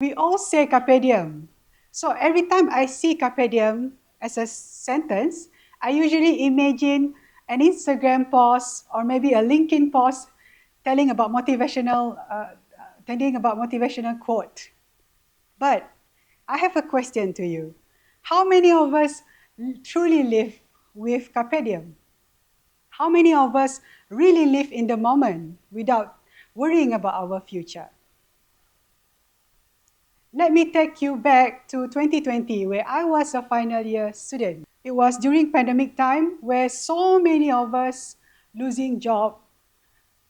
we all say Carpe Diem. So every time I see Carpe Diem as a sentence, I usually imagine an Instagram post or maybe a LinkedIn post telling about motivational quote. But I have a question to you. How many of us truly live with Carpe Diem? How many of us really live in the moment without worrying about our future? Let me take you back to 2020, where I was a final year student. It was during pandemic time where so many of us losing job,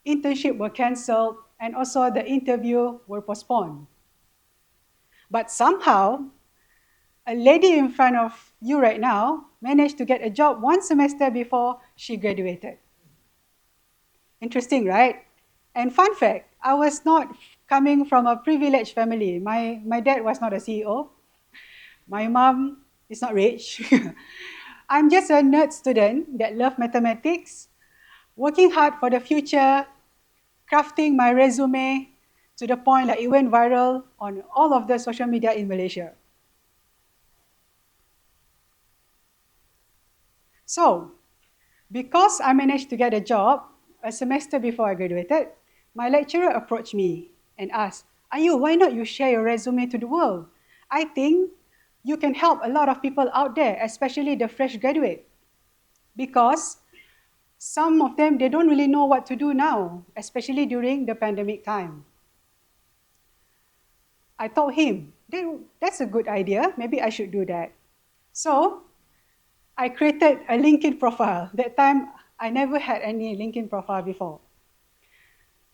internship were cancelled, and also the interview were postponed. But somehow, a lady in front of you right now managed to get a job one semester before she graduated. Interesting, right? And fun fact, I was not coming from a privileged family. My dad was not a CEO. My mom is not rich. I'm just a nerd student that loved mathematics, working hard for the future, crafting my resume to the point that it went viral on all of the social media in Malaysia. So, because I managed to get a job a semester before I graduated, my lecturer approached me and asked, Ayu, why not you share your resume to the world? I think you can help a lot of people out there, especially the fresh graduate. Because some of them, they don't really know what to do now, especially during the pandemic time. I told him, that's a good idea. Maybe I should do that. So I created a LinkedIn profile. That time, I never had any LinkedIn profile before.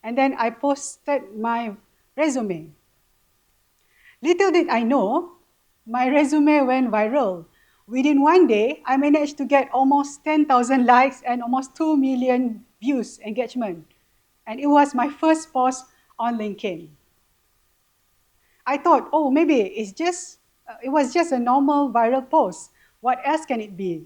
And then I posted my resume. Little did I know, my resume went viral. Within one day, I managed to get almost 10,000 likes and almost 2 million views, engagement. And it was my first post on LinkedIn. I thought, oh, maybe it was just a normal viral post. What else can it be?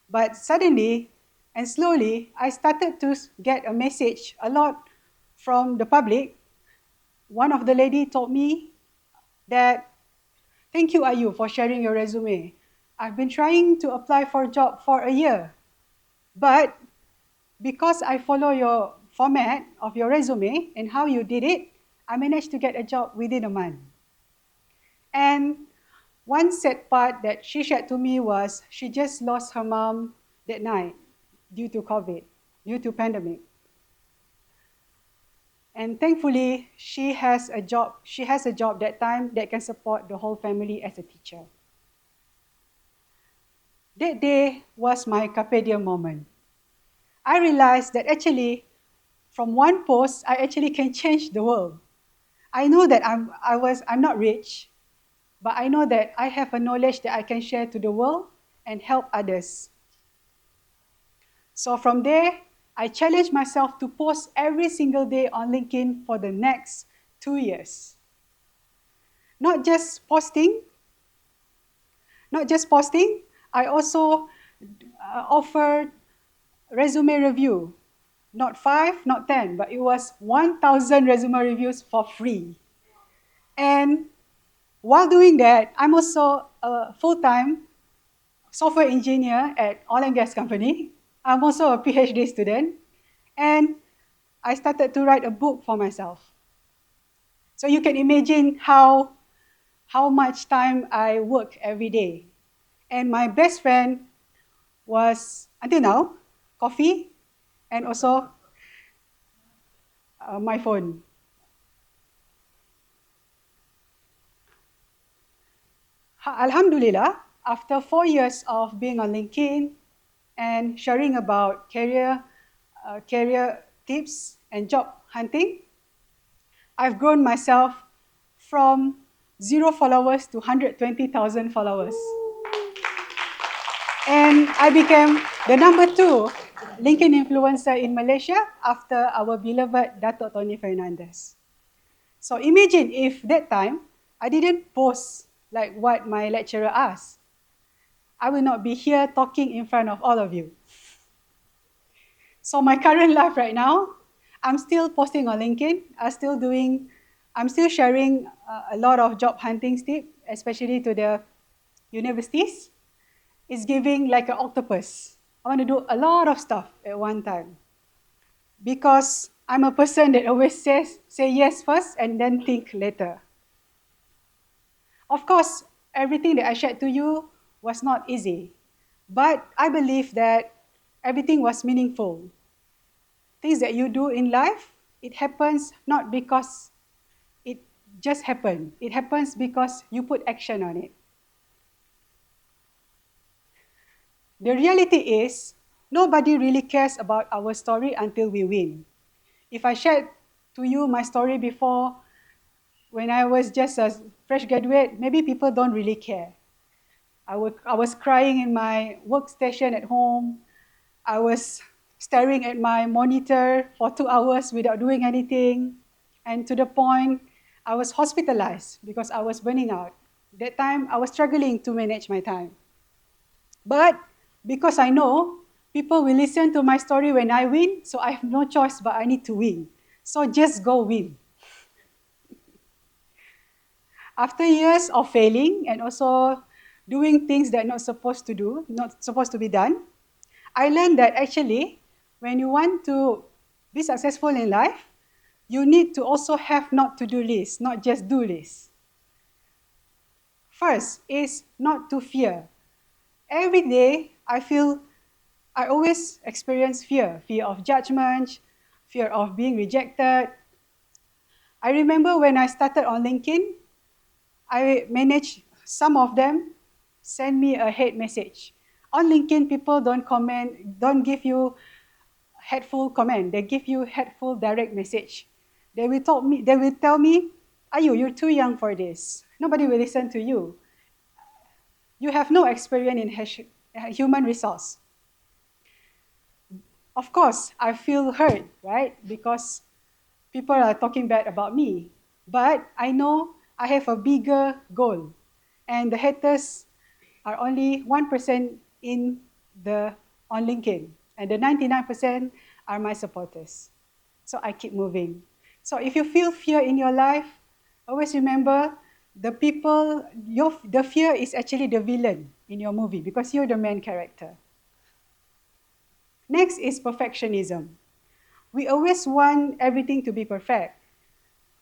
But suddenly and slowly, I started to get a message a lot from the public. One of the lady told me that, thank you, Ayu, for sharing your resume. I've been trying to apply for a job for a year. But because I follow your format of your resume and how you did it, I managed to get a job within a month. And one sad part that she shared to me was she just lost her mom that night due to COVID, due to pandemic. And thankfully, she has a job that time that can support the whole family as a teacher. That day was my Carpe Diem moment. I realized that actually, from one post, I actually can change the world. I know that I'm not rich, but I know that I have a knowledge that I can share to the world and help others. So from there, I challenged myself to post every single day on LinkedIn for the next 2 years. Not just posting, I also offered resume review. Not 5, not 10, but it was 1,000 resume reviews for free. And while doing that, I'm also a full-time software engineer at oil and gas company. I'm also a PhD student. And I started to write a book for myself. So you can imagine how much time I work every day. And my best friend was, until now, coffee and also my phone. Alhamdulillah, after 4 years of being on LinkedIn and sharing about career tips and job hunting, I've grown myself from 0 followers to 120,000 followers. And I became the number 2 LinkedIn influencer in Malaysia after our beloved Dato' Tony Fernandez. So imagine if that time I didn't post like what my lecturer asked. I will not be here talking in front of all of you. So my current life right now, I'm still posting on LinkedIn. I'm I'm still sharing a lot of job hunting tips, especially to the universities. It's giving like an octopus. I want to do a lot of stuff at one time because I'm a person that always say yes first and then think later. Of course, everything that I shared to you was not easy, but I believe that everything was meaningful. Things that you do in life, it happens not because it just happened. It happens because you put action on it. The reality is, nobody really cares about our story until we win. If I shared to you my story before, when I was just a fresh graduate, maybe people don't really care. I was crying in my workstation at home. I was staring at my monitor for 2 hours without doing anything. And to the point, I was hospitalized because I was burning out. That time, I was struggling to manage my time. But because I know people will listen to my story when I win, so I have no choice but I need to win. So just go win. After years of failing and also doing things that not supposed to be done, I learned that actually, when you want to be successful in life, you need to also have not to-do list, not just do list. First is not to fear. Every day, I always experience fear of judgment, fear of being rejected. I remember when I started on LinkedIn, I managed some of them send me a hate message. On LinkedIn, people don't give you hateful comment. They give you hateful direct message. They will tell me, Ayu, you're too young for this. Nobody will listen to you. You have no experience in human resource. Of course, I feel hurt, right? Because people are talking bad about me. But I know I have a bigger goal. And the haters are only 1% in on LinkedIn. And the 99% are my supporters. So I keep moving. So if you feel fear in your life, always remember the fear is actually the villain in your movie because you're the main character. Next is perfectionism. We always want everything to be perfect.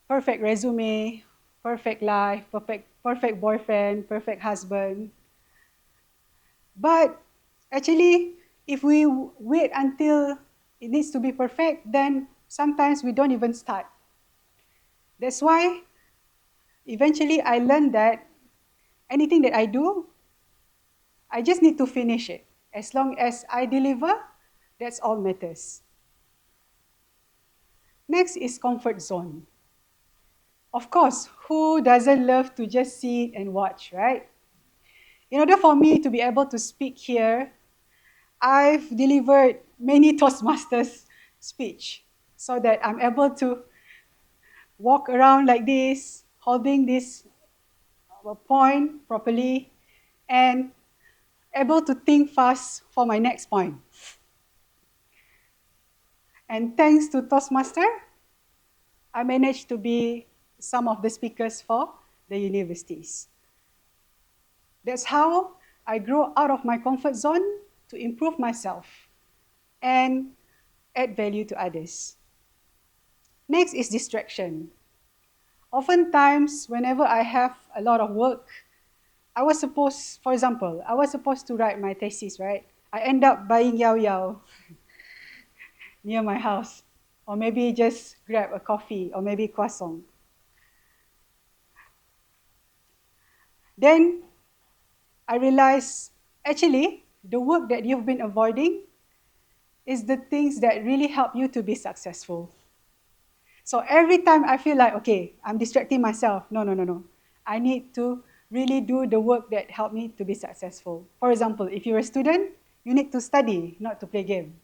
Perfect resume, perfect life, perfect boyfriend, perfect husband. But actually, if we wait until it needs to be perfect, then sometimes we don't even start. That's why eventually I learned that anything that I do, I just need to finish it. As long as I deliver, that's all matters. Next is comfort zone. Of course, who doesn't love to just sit and watch, right? In order for me to be able to speak here, I've delivered many Toastmasters speech so that I'm able to walk around like this, holding this point properly, and able to think fast for my next point. And thanks to Toastmaster, I managed to be some of the speakers for the universities. That's how I grow out of my comfort zone to improve myself and add value to others. Next is distraction. Oftentimes, whenever I have a lot of work, for example, I was supposed to write my thesis, right? I end up buying Yao Yao near my house, or maybe just grab a coffee, or maybe croissant. Then I realized, actually, the work that you've been avoiding is the things that really help you to be successful. So every time I feel like, okay, I'm distracting myself. No. I need to really do the work that help me to be successful. For example, if you're a student, you need to study, not to play game.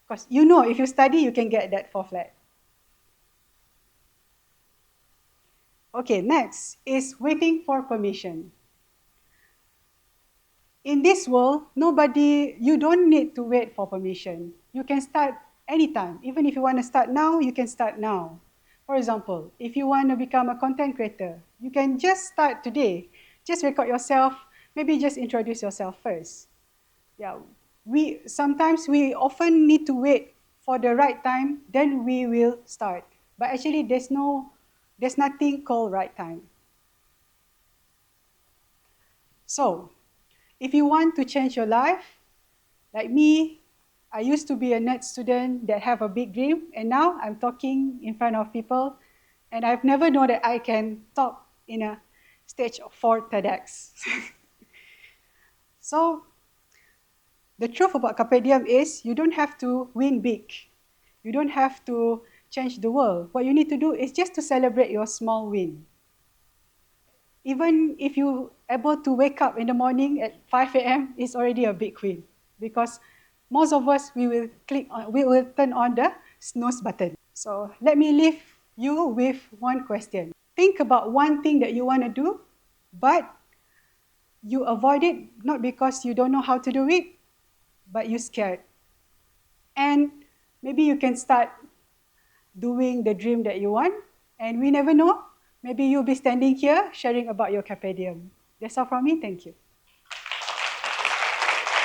Because you know if you study, you can get that 4 flat. Okay, next is waiting for permission. In this world, you don't need to wait for permission. You can start anytime. Even if you want to start now, you can start now. For example, if you want to become a content creator, you can just start today. Just record yourself, maybe just introduce yourself first. Yeah, sometimes we often need to wait for the right time, then we will start. But actually there's nothing called right time. So, if you want to change your life, like me, I used to be a nerd student that have a big dream, and now I'm talking in front of people, and I've never known that I can talk in a stage for TEDx. So the truth about Carpe Diem is you don't have to win big. You don't have to change the world. What you need to do is just to celebrate your small win. Even if you able to wake up in the morning at 5 a.m., it's already a big win, because most of us, we will turn on the snooze button. So let me leave you with one question. Think about one thing that you want to do, but you avoid it not because you don't know how to do it, but you're scared. And maybe you can start doing the dream that you want, and we never know, maybe you'll be standing here sharing about your Carpe Diem. That's all from me. Thank you.